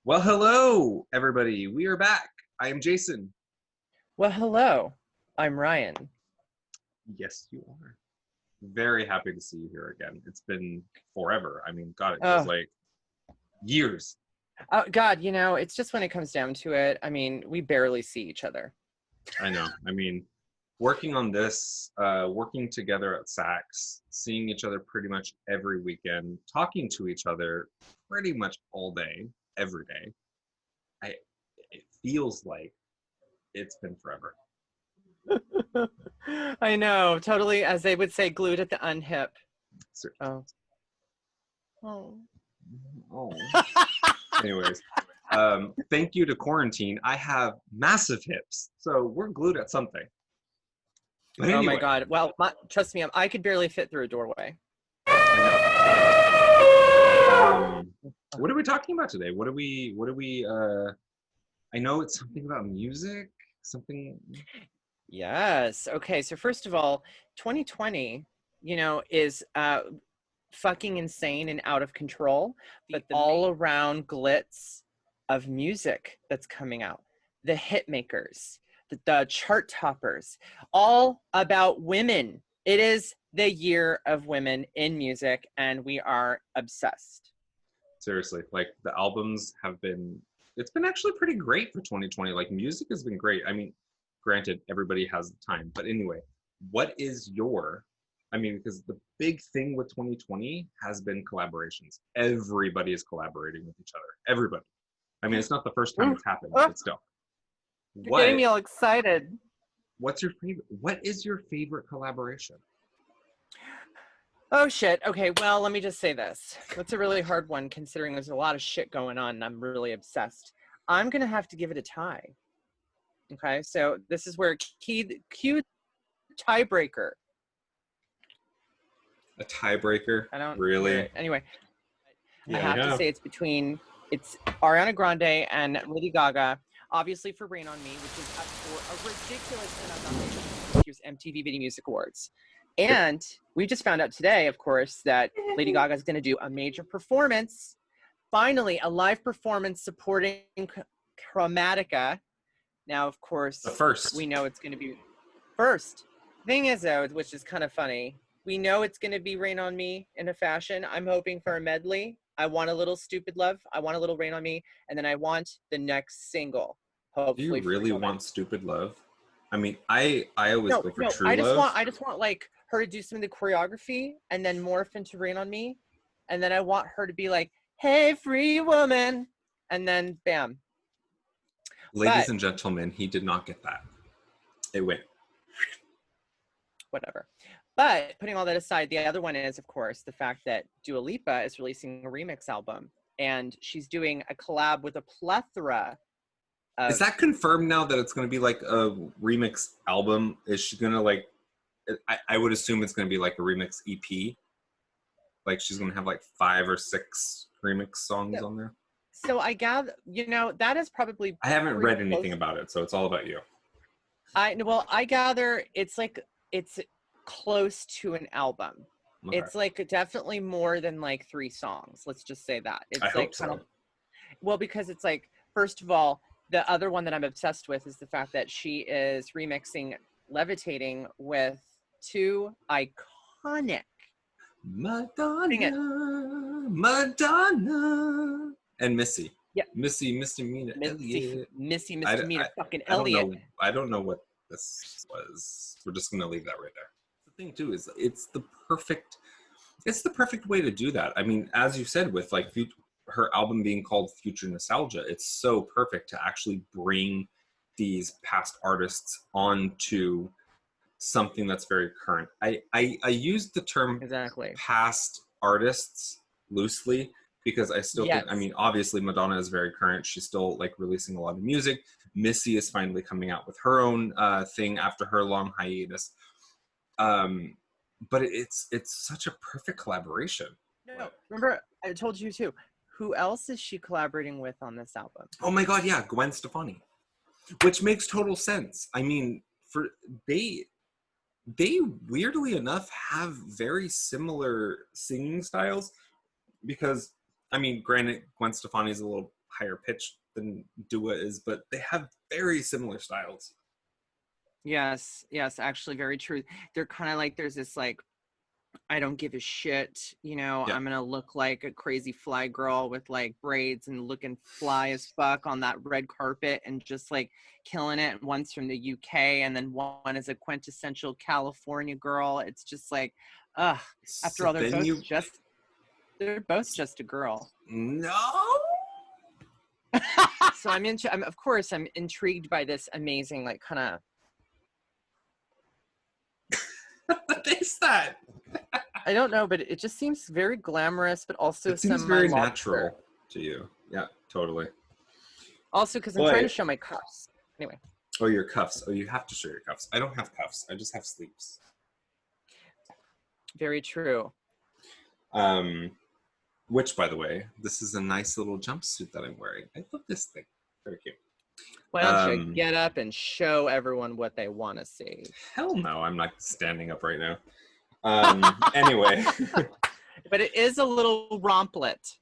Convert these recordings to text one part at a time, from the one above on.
Well, hello, everybody. We are back. I am Jason. Well, hello. I'm Ryan. Yes, you are. Very happy to see you here again. It's been forever. I mean, God, it feels Oh, like years. oh, God, it's just when it comes down to it. I mean, we barely see each other. I know. I mean, working on this, working together at Saks, seeing each other pretty much every weekend, talking to each other pretty much all day, every day. I. It feels like it's been forever. I know, totally, as they would say, glued at the unhip. Oh. Oh. Oh. Anyways, thank you to quarantine. I have massive hips, so we're glued at something. But Oh my anyway, God. Well, trust me, I could barely fit through a doorway. what are we talking about today? What are we? I know it's something about music. Something. Yes. Okay. So first of all, 2020, is fucking insane and out of control, but the all around glitz of music that's coming out, the hit makers, the chart toppers, all about women. It is the year of women in music, and we are obsessed. Seriously, like the albums have been. It's been actually pretty great for 2020. Like music has been great. I mean, granted, everybody has the time, but anyway, what is your I mean, because the big thing with 2020 has been collaborations. Everybody is collaborating with each other. Everybody. I mean, it's not the first time it's happened, but still. You're getting me all excited. What's your favorite? What is your favorite collaboration? Oh shit. Okay, well, let me just say this. That's a really hard one considering there's a lot of shit going on and I'm really obsessed. I'm going to have to give it a tie. Okay, so this is where cue tiebreaker. A tiebreaker? I don't really. Anyway, Yeah, I have to say it's Ariana Grande and Lady Gaga, obviously for Rain on Me, which is up for a ridiculous amount of nominations this year's MTV Video Music Awards. And we just found out today, of course, that Lady Gaga is going to do a major performance, finally a live performance supporting Chromatica. Now, of course, we know it's going to be first. Thing is, though, which is kind of funny, we know it's going to be Rain on Me in a fashion. I'm hoping for a medley. I want a little Stupid Love. I want a little Rain on Me. And then I want the next single. Hopefully. Do you really want Stupid Love? I mean, I always go for True Love. I just want like her to do some of the choreography and then morph into Rain on Me. And then I want her to be like, hey, free woman. And then bam. Ladies and gentlemen, he did not get that. It went. Whatever. But putting all that aside, the other one is, of course, the fact that Dua Lipa is releasing a remix album. And she's doing a collab with a plethora of... Is that confirmed now that it's going to be like a remix album? Is she going to like... I would assume it's going to be like a remix EP. Like she's going to have like 5 or 6 remix songs on there. So I gather, that is probably... I haven't read anything about it, so it's all about you. I gather it's close to an album. Okay. It's like definitely more than like 3 songs. Let's just say that. It's I like hope so. kind of, well, because it's like, first of all, the other one that I'm obsessed with is the fact that she is remixing Levitating with 2 iconic Madonna and Missy. Yeah. Missy Misdemeanor Elliott. Missy Misdemeanor fucking Elliott. I don't know what this was. We're just gonna leave that right there. The thing too is it's the perfect way to do that. I mean, as you said, with like her album being called Future Nostalgia, it's so perfect to actually bring these past artists onto something that's very current. I used the term past artists loosely because I still think, I mean, obviously Madonna is very current. She's still like releasing a lot of music. Missy is finally coming out with her own thing after her long hiatus. But it's such a perfect collaboration. No, remember I told you too. Who else is she collaborating with on this album? Oh my God, yeah, Gwen Stefani, which makes total sense. I mean, they weirdly enough have very similar singing styles because, I mean, granted, Gwen Stefani is a little higher pitched than Dua is, but they have very similar styles. Yes, yes, actually very true. They're kind of like, there's this like, I don't give a shit, you know, Yeah. I'm gonna look like a crazy fly girl with like braids and looking fly as fuck on that red carpet and just like killing it. One's from the UK and then one is a quintessential California girl. It's just like, ugh, after So all, then you they're both just a girl. no. So I'm of course I'm intrigued by this amazing like kind of, What is that? I don't know, but it just seems very glamorous, but also It seems some my very lobster. natural to you. Yeah, totally. Also, because I'm trying to But show my cuffs. Anyway, oh, your cuffs. Oh, you have to show your cuffs. I don't have cuffs. I just have sleeves. very true. Which, by the way, this is a nice little jumpsuit that I'm wearing. I love this thing. Very cute. Why don't you get up and show everyone what they want to see? Hell no, I'm not standing up right now. Anyway. But it is a little romplet.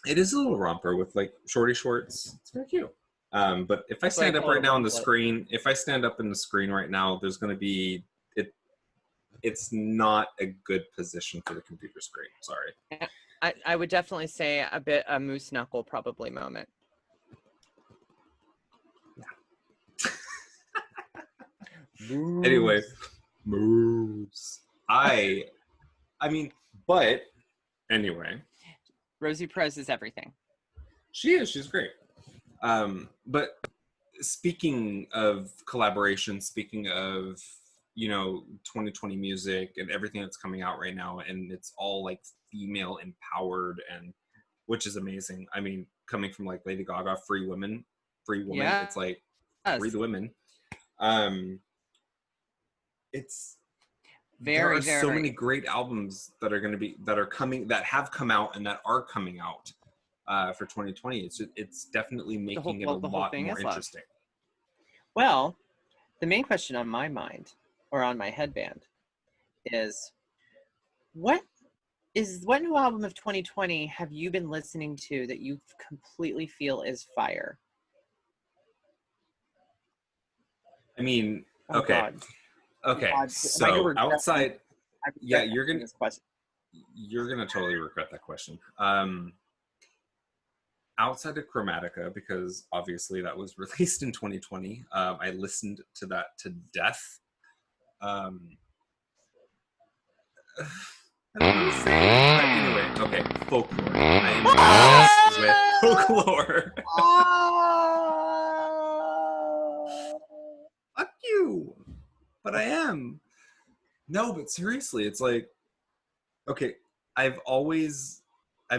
It is a little romper with like shorty shorts. It's very cute. But if I stand up right now on the screen, if I stand up in the screen right now, there's going to be it. It's not a good position for the computer screen. Sorry. I would definitely say a bit a moose knuckle probably moment. Anyway, moves. I mean, but anyway, Rosie Perez is everything. she is. She's great. But speaking of collaboration, speaking of 2020 music and everything that's coming out right now, and it's all like female empowered, and which is amazing. I mean, coming from like Lady Gaga, free woman, Yeah. it's like free the women. It's there are so many great albums that have come out and that are coming out for 2020. It's definitely making it a lot more interesting. Well, the main question on my mind or on my headband is what new album of 2020 have you been listening to that you completely feel is fire? I mean, okay. So outside, yeah, you're gonna totally regret that question. Outside of Chromatica, because obviously that was released in 2020, I listened to that to death. I don't know what to say, but anyway, okay, Folklore. I am obsessed with Folklore. Fuck you. But I am. No, but seriously, it's like, okay, I've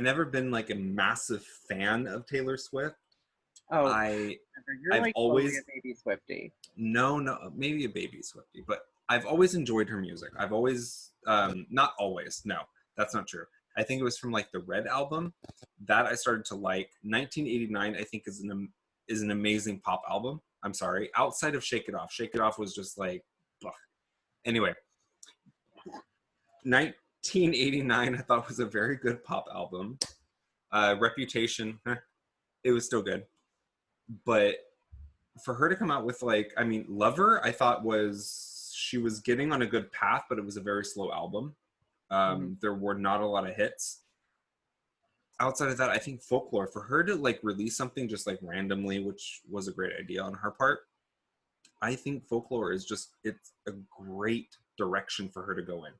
never been like a massive fan of Taylor Swift. Oh, I've like always a baby Swiftie. No, maybe a baby Swiftie, but I've always enjoyed her music. I've always, not always, no, that's not true. I think it was from like the Red album that I started to like. 1989, I think, is an amazing pop album. I'm sorry, outside of Shake It Off. Shake It Off was just like, ugh. Anyway, 1989 I thought was a very good pop album. Reputation, it was still good. But for her to come out with like, I mean, Lover, I thought she was getting on a good path, but it was a very slow album. There were not a lot of hits. Outside of that, I think Folklore, for her to like release something just like randomly, which was a great idea on her part, I think Folklore is it's a great direction for her to go in.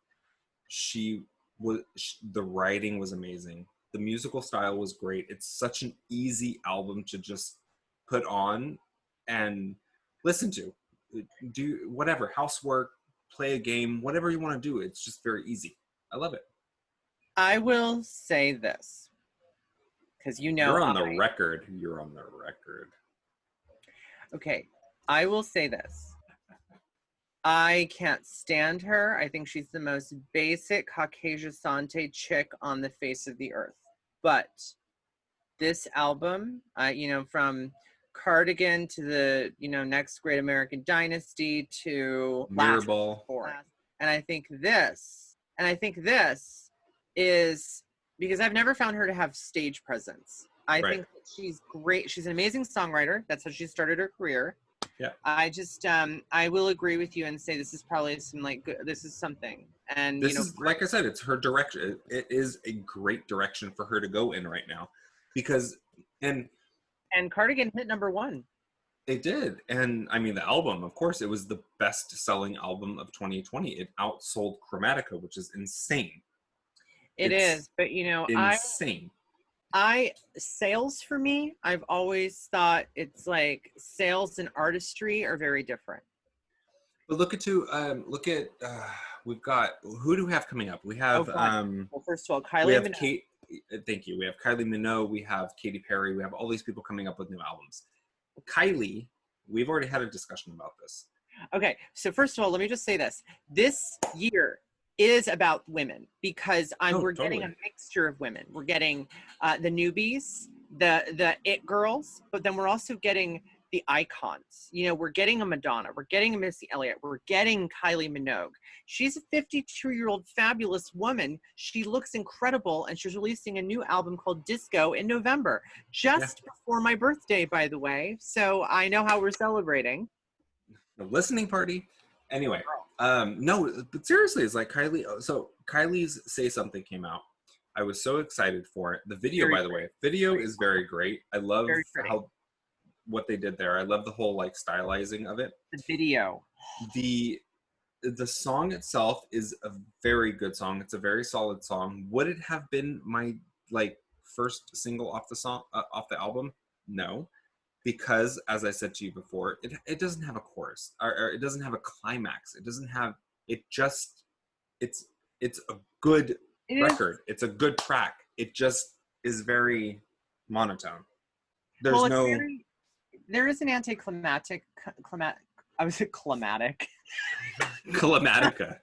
The writing was amazing. The musical style was great. It's such an easy album to just put on and listen to. Do whatever, housework, play a game, whatever you want to do. It's just very easy. I love it. I will say this, because you're on the record. You're on the record. Okay, I will say this. I can't stand her. I think she's the most basic Caucasian Sante chick on the face of the earth. But this album, from Cardigan to the, Next Great American Dynasty to Mirrorball. And I think this is because I've never found her to have stage presence. I think that she's great. She's an amazing songwriter. That's how she started her career. Yeah. I just I will agree with you and say this is probably some like good, this is something. And this is, like I said, it's her direction. It is a great direction for her to go in right now, because and Cardigan hit #1. It did. And I mean, the album, of course, it was the best selling album of 2020. It outsold Chromatica, which is insane. It is, but you know, insane. I sales for me, I've always thought it's like sales and artistry are very different. But we've got, who do we have coming up? We have well, first of all, Kylie Minogue. Thank you. We have Kylie Minogue, we have Katy Perry, we have all these people coming up with new albums. Kylie, we've already had a discussion about this. Okay, so first of all, let me just say this. This year is about women, because we're getting a mixture of women. We're getting the newbies, the it girls, but then we're also getting the icons. You know, we're getting a Madonna, we're getting a Missy Elliott, we're getting Kylie Minogue. She's a 52-year-old fabulous woman. She looks incredible, and she's releasing a new album called Disco in November, just before my birthday, by the way. So I know how we're celebrating. The listening party. Anyway, no, but seriously, it's like Kylie. So Kylie's Say Something came out. I was so excited for it. The video, by the way, is very great. I love what they did there. I love the whole like stylizing of it. The video. The song itself is a very good song. It's a very solid song. Would it have been my like first single off the album? No. Because, as I said to you before, it doesn't have a chorus, or it doesn't have a climax. It doesn't have, it's a good record. It's a good track. It just is very monotone. There's there is an anticlimactic, I was climatic. Chromatica.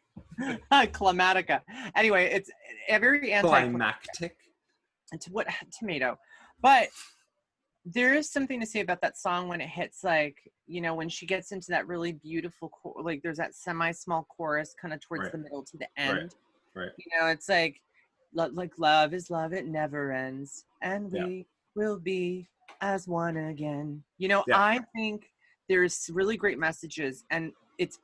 Chromatica. Anyway, it's a very anticlimactic. What tomato? But there is something to say about that song when it hits, like, you know, when she gets into that really beautiful, like there's that semi-small chorus kind of towards the middle to the end. Right. You know, it's like love is love, it never ends, and we will be as one again. You know, I think there's really great messages, and it's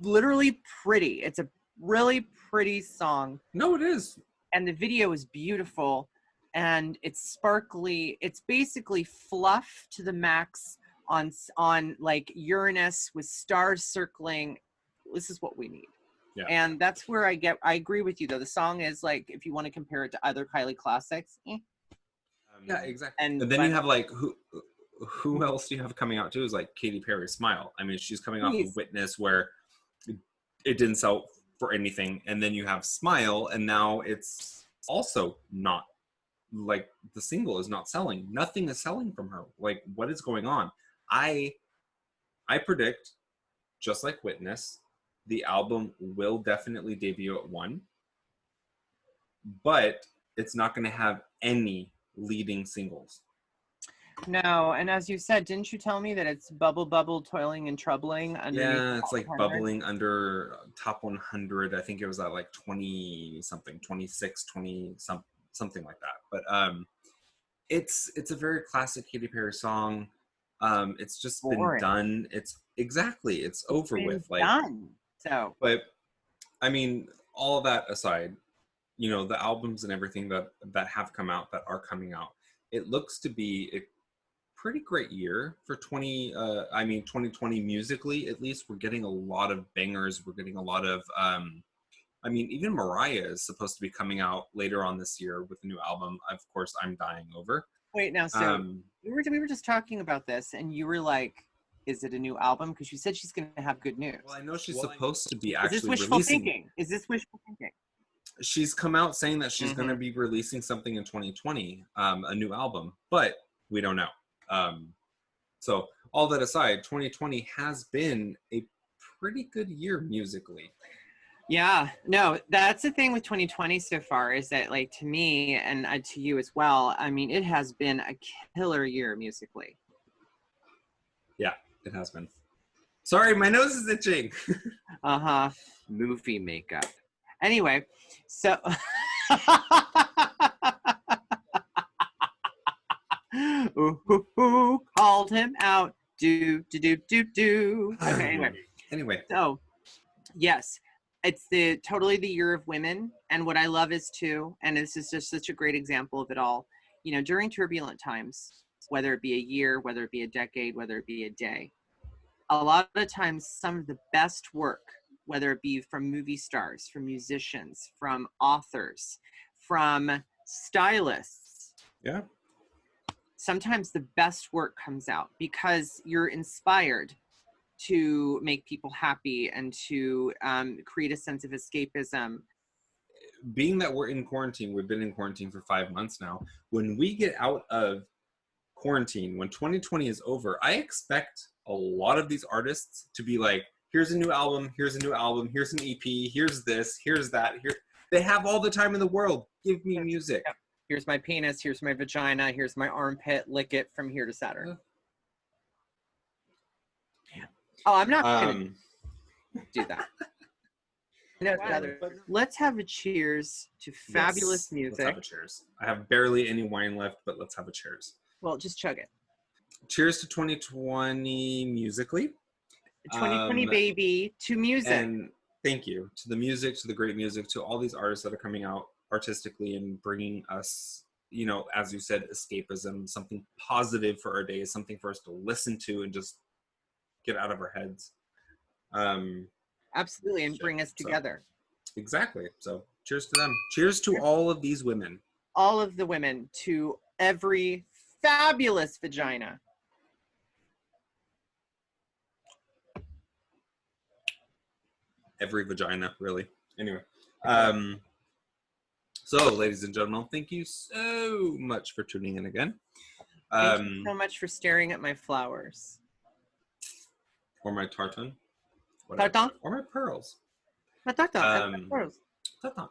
literally pretty. It's a really pretty song. No, it is. And the video is beautiful. And it's sparkly. It's basically fluff to the max on like Uranus with stars circling. This is what we need. Yeah. And that's where I agree with you though. The song is like, if you want to compare it to other Kylie classics. Yeah, exactly. And then you have like, who else do you have coming out too is like Katy Perry, Smile. I mean, she's coming off of Witness, where it didn't sell for anything. And then you have Smile, and now it's also not, like, the single is not selling. Nothing is selling from her. Like, what is going on? I predict, just like Witness, the album will definitely debut at 1, but it's not going to have any leading singles. No, and as you said, didn't you tell me that it's bubble, toiling and troubling? Yeah, it's like 100? Bubbling under top 100. I think it was at like 20 something, 26, 20 something like that. But it's a very classic Katy Perry song. It's just been done. It's over with. Like done. So, but I mean, all of that aside, you know, the albums and everything that have come out, that are coming out, it looks to be a pretty great year for 2020 musically. At least we're getting a lot of bangers. We're getting a lot of I mean, even Mariah is supposed to be coming out later on this year with a new album. Of course, I'm Dying Over. Wait, now, so we were just talking about this, and you were like, is it a new album? Because you said she's going to have good news. Well, I know she's supposed to be actually releasing. Is this wishful thinking? She's come out saying that she's going to be releasing something in 2020, a new album, but we don't know. So all that aside, 2020 has been a pretty good year musically. Yeah, no, that's the thing with 2020 so far, is that, like, to me and to you as well, I mean, it has been a killer year musically. Yeah, it has been. Sorry, my nose is itching. Movie makeup. Anyway, so him out. Do. Okay, Anyway. So, yes, it's totally the year of women. And what I love is too, and this is just such a great example of it all, you know, during turbulent times, whether it be a year, whether it be a decade, whether it be a day, a lot of times some of the best work, whether it be from movie stars, from musicians, from authors, from stylists. Yeah. Sometimes the best work comes out because you're inspired to make people happy and to create a sense of escapism. Being that we're in quarantine, we've been in quarantine for 5 months now. When we get out of quarantine, when 2020 is over, I expect a lot of these artists to be like, here's a new album, here's a new album, here's an EP, here's this, here's that. Here, they have all the time in the world. Give me music. Yep. Here's my penis, here's my vagina, here's my armpit, lick it from here to Saturn. Oh, I'm not gonna do that. No, let's have a cheers to fabulous music. Let's have a cheers. I have barely any wine left, but let's have a cheers. Well, just chug it. Cheers to 2020 musically. 2020 baby, to music. And thank you to the music, to the great music, to all these artists that are coming out artistically and bringing us, you know, as you said, escapism, something positive for our days, something for us to listen to and just get out of our heads. Absolutely, and bring us together. Exactly. So cheers to them. Cheers to all of these women. All of the women, to every fabulous vagina. Every vagina, really. Anyway. So, ladies and gentlemen, thank you so much for tuning in again. Thank you so much for staring at my flowers. Or my tartan. Tartan? Or my pearls. My tartan. Pearls. Tartan.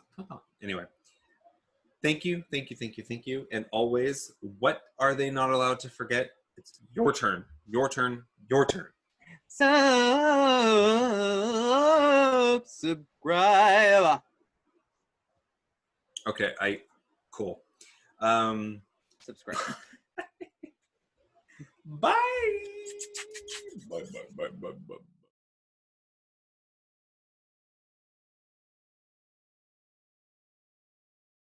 Anyway. Thank you. And always, what are they not allowed to forget? It's your turn. Your turn. Your turn. Subscribe. Okay, cool. Subscribe. Bye. Bye.